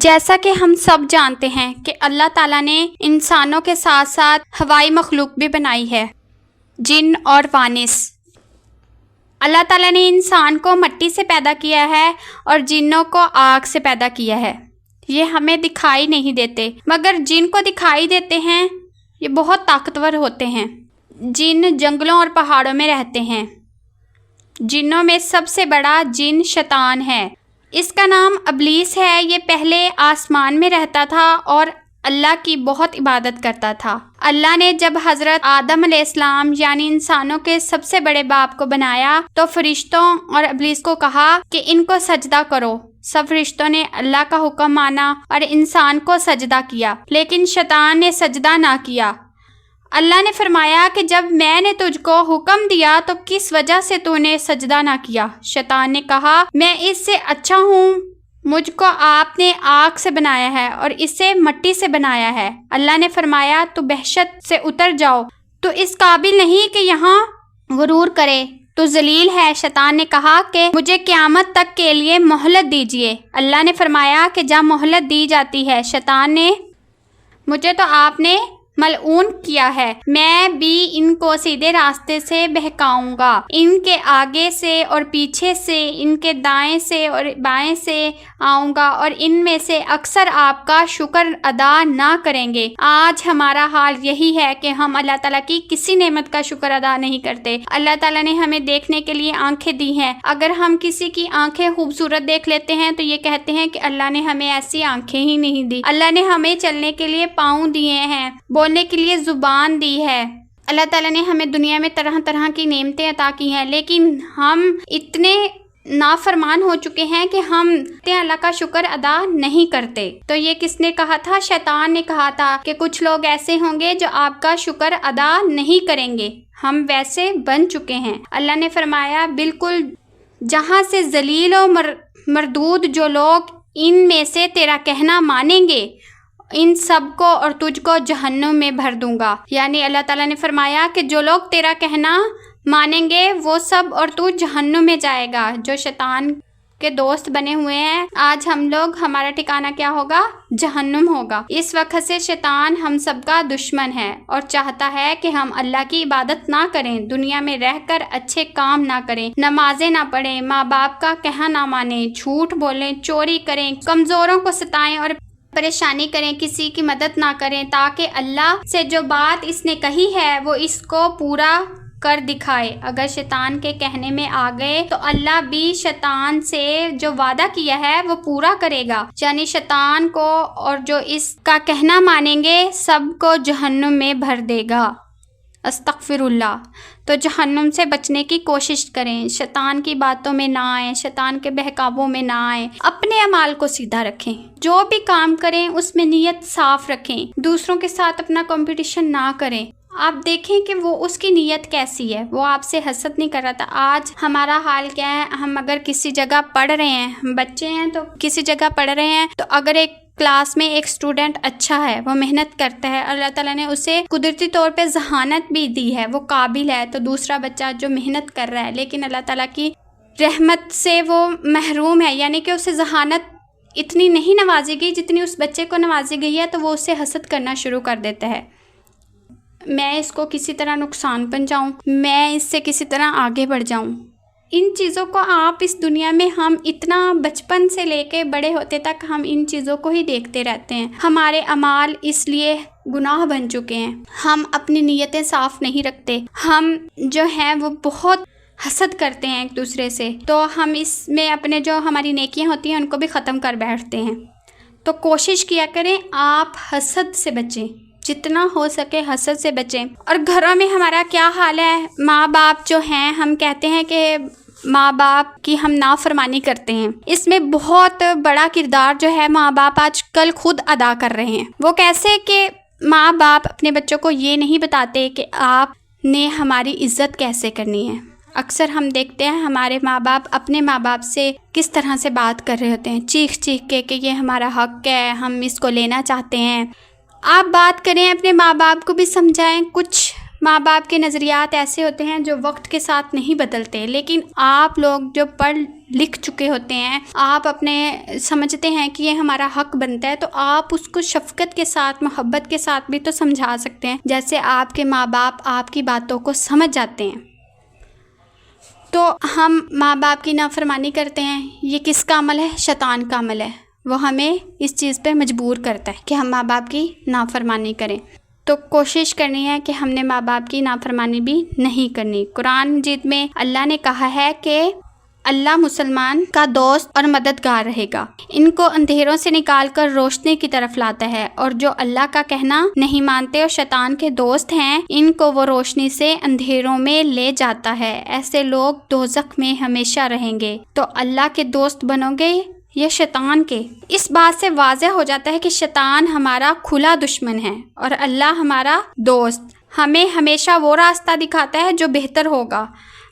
جیسا کہ ہم سب جانتے ہیں کہ اللہ تعالیٰ نے انسانوں کے ساتھ ساتھ ہوائی مخلوق بھی بنائی ہے، جن اور وانس۔ اللہ تعالیٰ نے انسان کو مٹی سے پیدا کیا ہے اور جنوں کو آگ سے پیدا کیا ہے۔ یہ ہمیں دکھائی نہیں دیتے، مگر جن کو دکھائی دیتے ہیں یہ بہت طاقتور ہوتے ہیں۔ جن جنگلوں اور پہاڑوں میں رہتے ہیں۔ جنوں میں سب سے بڑا جن شیطان ہے۔ اس کا نام ابلیس ہے۔ یہ پہلے آسمان میں رہتا تھا اور اللہ کی بہت عبادت کرتا تھا۔ اللہ نے جب حضرت آدم علیہ السلام یعنی انسانوں کے سب سے بڑے باپ کو بنایا تو فرشتوں اور ابلیس کو کہا کہ ان کو سجدہ کرو۔ سب فرشتوں نے اللہ کا حکم مانا اور انسان کو سجدہ کیا، لیکن شیطان نے سجدہ نہ کیا۔ اللہ نے فرمایا کہ جب میں نے تجھ کو حکم دیا تو کس وجہ سے تو نے سجدہ نہ کیا؟ شیطان نے کہا میں اس سے اچھا ہوں، مجھ کو آپ نے آگ سے بنایا ہے اور اسے مٹی سے بنایا ہے۔ اللہ نے فرمایا تو بحشت سے اتر جاؤ، تو اس قابل نہیں کہ یہاں غرور کرے، تو ذلیل ہے۔ شیطان نے کہا کہ مجھے قیامت تک کے لیے مہلت دیجیے۔ اللہ نے فرمایا کہ جب مہلت دی جاتی ہے، شیطان نے مجھے تو آپ نے ملعون کیا ہے، میں بھی ان کو سیدھے راستے سے بہکاؤں گا، ان کے آگے سے اور پیچھے سے، ان کے دائیں سے اور بائیں سے آؤں گا اور ان میں سے اکثر آپ کا شکر ادا نہ کریں گے۔ آج ہمارا حال یہی ہے کہ ہم اللہ تعالیٰ کی کسی نعمت کا شکر ادا نہیں کرتے۔ اللہ تعالیٰ نے ہمیں دیکھنے کے لیے آنکھیں دی ہیں، اگر ہم کسی کی آنکھیں خوبصورت دیکھ لیتے ہیں تو یہ کہتے ہیں کہ اللہ نے ہمیں ایسی آنکھیں ہی نہیں دی۔ اللہ نے ہمیں چلنے کے لیے پاؤں دیے ہیں، بولنے کے لیے زبان دی ہے۔ اللہ تعالیٰ نے ہمیں دنیا میں طرح طرح کی نعمتیں عطا کی ہیں، لیکن ہم اتنے نافرمان ہو چکے ہیں کہ ہم اللہ کا شکر ادا نہیں کرتے۔ تو یہ کس نے کہا تھا؟ شیطان نے کہا تھا کہ کچھ لوگ ایسے ہوں گے جو آپ کا شکر ادا نہیں کریں گے۔ ہم ویسے بن چکے ہیں۔ اللہ نے فرمایا بالکل جہاں سے ذلیل و مردود جو لوگ ان میں سے تیرا کہنا مانیں گے، ان سب کو اور تجھ کو جہنم میں بھر دوں گا۔ یعنی اللہ تعالیٰ نے فرمایا کہ جو لوگ تیرا کہنا مانیں گے وہ سب اور تو جہنم میں جائے گا۔ جو شیطان کے دوست بنے ہوئے ہیں، آج ہم لوگ، ہمارا ٹھکانہ کیا ہوگا؟ جہنم ہوگا۔ اس وقت سے شیطان ہم سب کا دشمن ہے اور چاہتا ہے کہ ہم اللہ کی عبادت نہ کریں، دنیا میں رہ کر اچھے کام نہ کریں، نمازیں نہ پڑھیں، ماں باپ کا کہا نہ مانیں، جھوٹ بولیں، چوری کریں، کمزوروں کو ستائیں اور پریشانی کریں، کسی کی مدد نہ کریں، تاکہ اللہ سے جو بات اس نے کہی ہے وہ اس کو پورا کر دکھائے۔ اگر شیطان کے کہنے میں آ گئے تو اللہ بھی شیطان سے جو وعدہ کیا ہے وہ پورا کرے گا، یعنی شیطان کو اور جو اس کا کہنا مانیں گے سب کو جہنم میں بھر دے گا۔ استغفر اللہ۔ تو جہنم سے بچنے کی کوشش کریں، شیطان کی باتوں میں نہ آئیں، شیطان کے بہکاووں میں نہ آئیں، اپنے اعمال کو سیدھا رکھیں، جو بھی کام کریں اس میں نیت صاف رکھیں، دوسروں کے ساتھ اپنا کمپٹیشن نہ کریں۔ آپ دیکھیں کہ وہ اس کی نیت کیسی ہے، وہ آپ سے حسد نہیں کر رہا تھا۔ آج ہمارا حال کیا ہے؟ ہم اگر کسی جگہ پڑھ رہے ہیں، ہم بچے ہیں تو کسی جگہ پڑھ رہے ہیں، تو اگر ایک کلاس میں ایک اسٹوڈنٹ اچھا ہے، وہ محنت کرتا ہے، اللہ تعالیٰ نے اسے قدرتی طور پہ ذہانت بھی دی ہے، وہ قابل ہے، تو دوسرا بچہ جو محنت کر رہا ہے لیکن اللہ تعالیٰ کی رحمت سے وہ محروم ہے، یعنی کہ اسے ذہانت اتنی نہیں نوازی گئی جتنی اس بچے کو نوازی گئی ہے، تو وہ اسے حسد کرنا شروع کر دیتا ہے، میں اس کو کسی طرح نقصان پہنچاؤں، میں اس سے کسی طرح آگے بڑھ جاؤں۔ ان چیزوں کو آپ اس دنیا میں ہم اتنا بچپن سے لے کے بڑے ہوتے تک ہم ان چیزوں کو ہی دیکھتے رہتے ہیں۔ ہمارے اعمال اس لیے گناہ بن چکے ہیں، ہم اپنی نیتیں صاف نہیں رکھتے، ہم جو ہیں وہ بہت حسد کرتے ہیں ایک دوسرے سے، تو ہم اس میں اپنے جو ہماری نیکیاں ہوتی ہیں ان کو بھی ختم کر بیٹھتے ہیں۔ تو کوشش کیا کریں آپ حسد سے بچیں، جتنا ہو سکے حسد سے بچیں۔ اور گھروں میں ہمارا کیا حال ہے؟ ماں باپ جو ہیں، ہم کہتے ہیں کہ ماں باپ کی ہم نافرمانی کرتے ہیں، اس میں بہت بڑا کردار جو ہے ماں باپ آج کل خود ادا کر رہے ہیں۔ وہ کیسے کہ ماں باپ اپنے بچوں کو یہ نہیں بتاتے کہ آپ نے ہماری عزت کیسے کرنی ہے۔ اکثر ہم دیکھتے ہیں ہمارے ماں باپ اپنے ماں باپ سے کس طرح سے بات کر رہے ہوتے ہیں، چیخ چیخ کے کہ یہ ہمارا حق ہے، ہم اس کو لینا چاہتے ہیں۔ آپ بات کریں، اپنے ماں باپ کو بھی سمجھائیں۔ کچھ ماں باپ کے نظریات ایسے ہوتے ہیں جو وقت کے ساتھ نہیں بدلتے، لیکن آپ لوگ جو پڑھ لکھ چکے ہوتے ہیں، آپ اپنے سمجھتے ہیں کہ یہ ہمارا حق بنتا ہے، تو آپ اس کو شفقت کے ساتھ، محبت کے ساتھ بھی تو سمجھا سکتے ہیں، جیسے آپ کے ماں باپ آپ کی باتوں کو سمجھ جاتے ہیں۔ تو ہم ماں باپ کی نافرمانی کرتے ہیں، یہ کس کا عمل ہے؟ شیطان کا عمل ہے۔ وہ ہمیں اس چیز پہ مجبور کرتا ہے کہ ہم ماں باپ کی نافرمانی کریں۔ تو کوشش کرنی ہے کہ ہم نے ماں باپ کی نافرمانی بھی نہیں کرنی۔ قرآن مجید میں اللہ نے کہا ہے کہ اللہ مسلمان کا دوست اور مددگار رہے گا، ان کو اندھیروں سے نکال کر روشنی کی طرف لاتا ہے، اور جو اللہ کا کہنا نہیں مانتے اور شیطان کے دوست ہیں، ان کو وہ روشنی سے اندھیروں میں لے جاتا ہے، ایسے لوگ دوزخ میں ہمیشہ رہیں گے۔ تو اللہ کے دوست بنو گے یا شیطان کے؟ اس بات سے واضح ہو جاتا ہے کہ شیطان ہمارا کھلا دشمن ہے اور اللہ ہمارا دوست۔ ہمیں ہمیشہ وہ راستہ دکھاتا ہے جو بہتر ہوگا۔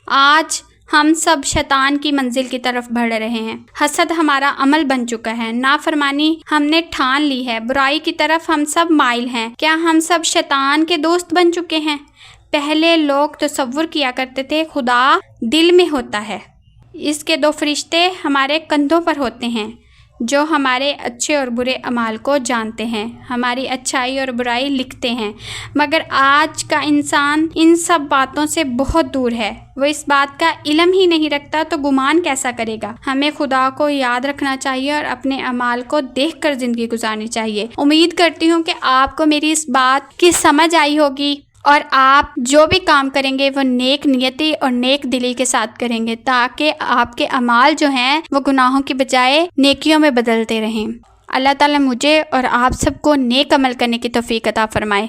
آج ہم سب شیطان کی منزل کی طرف بڑھ رہے ہیں، حسد ہمارا عمل بن چکا ہے، نافرمانی ہم نے ٹھان لی ہے، برائی کی طرف ہم سب مائل ہیں۔ کیا ہم سب شیطان کے دوست بن چکے ہیں؟ پہلے لوگ تصور کیا کرتے تھے خدا دل میں ہوتا ہے، اس کے 2 فرشتے ہمارے کندھوں پر ہوتے ہیں جو ہمارے اچھے اور برے اعمال کو جانتے ہیں، ہماری اچھائی اور برائی لکھتے ہیں۔ مگر آج کا انسان ان سب باتوں سے بہت دور ہے، وہ اس بات کا علم ہی نہیں رکھتا، تو گمان کیسا کرے گا؟ ہمیں خدا کو یاد رکھنا چاہیے اور اپنے اعمال کو دیکھ کر زندگی گزارنی چاہیے۔ امید کرتی ہوں کہ آپ کو میری اس بات کی سمجھ آئی ہوگی، اور آپ جو بھی کام کریں گے وہ نیک نیتی اور نیک دلی کے ساتھ کریں گے، تاکہ آپ کے اعمال جو ہیں وہ گناہوں کی بجائے نیکیوں میں بدلتے رہیں۔ اللہ تعالیٰ مجھے اور آپ سب کو نیک عمل کرنے کی توفیق عطا فرمائے۔